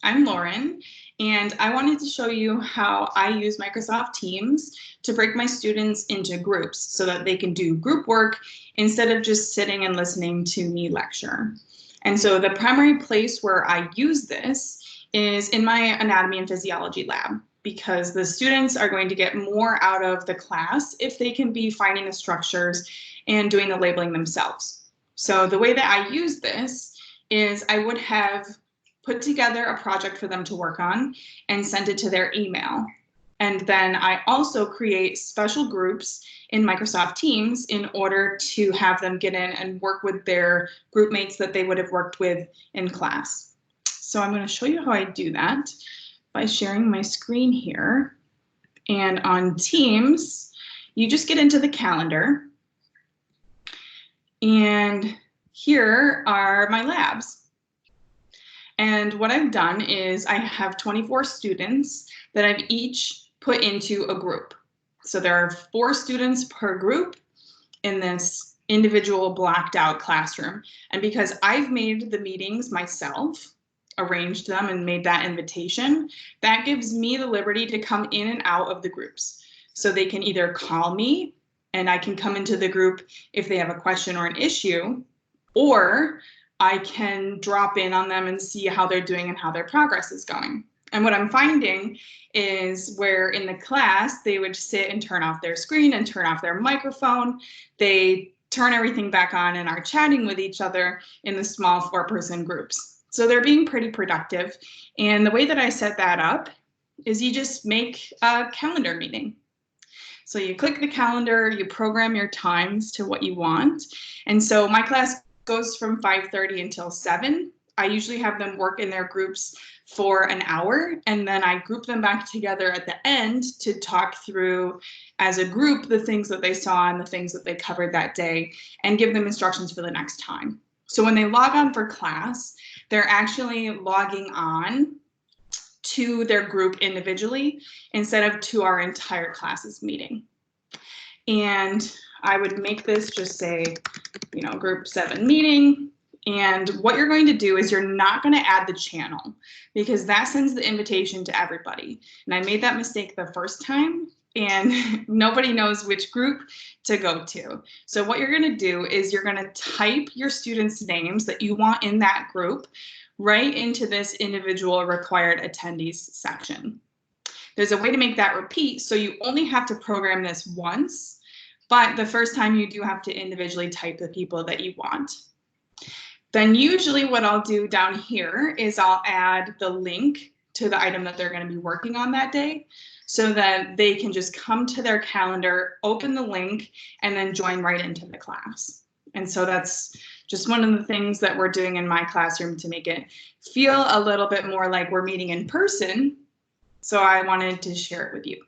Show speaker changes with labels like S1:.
S1: I'm Lauren, and I wanted to show you how I use Microsoft Teams to break my students into groups so that they can do group work instead of just sitting and listening to me lecture. And so the primary place where I use this is in my anatomy and physiology lab, because the students are going to get more out of the class if they can be finding the structures and doing the labeling themselves. So the way that I use this is I would have put together a project for them to work on and send it to their email. And then I also create special groups in Microsoft Teams in order to have them get in and work with their group mates that they would have worked with in class. So I'm going to show you how I do that by sharing my screen here. And on Teams, you just get into the calendar. And here are my labs. And what I've done is I have 24 students that I've each put into a group. So there are 4 students per group in this individual blacked out classroom. And because I've made the meetings myself, arranged them and made that invitation, that gives me the liberty to come in and out of the groups. So they can either call me and I can come into the group if they have a question or an issue, or I can drop in on them and see how they're doing and how their progress is going. And what I'm finding is where in the class, they would sit and turn off their screen and turn off their microphone. They turn everything back on and are chatting with each other in the small 4-person groups. So they're being pretty productive. And the way that I set that up is you just make a calendar meeting. So you click the calendar, you program your times to what you want. And so my class goes from 5:30 until 7. I usually have them work in their groups for an hour, and then I group them back together at the end to talk through as a group the things that they saw and the things that they covered that day and give them instructions for the next time. So when they log on for class, they're actually logging on to their group individually instead of to our entire classes meeting. And I would make this just say, group 7 meeting. And what you're going to do is you're not going to add the channel because that sends the invitation to everybody. And I made that mistake the first time and nobody knows which group to go to. So what you're going to do is you're going to type your students' names that you want in that group right into this individual required attendees section. There's a way to make that repeat, so you only have to program this once, but the first time you do have to individually type the people that you want. Then usually what I'll do down here is I'll add the link to the item that they're going to be working on that day so that they can just come to their calendar, open the link, and then join right into the class. And so that's just one of the things that we're doing in my classroom to make it feel a little bit more like we're meeting in person. So I wanted to share it with you.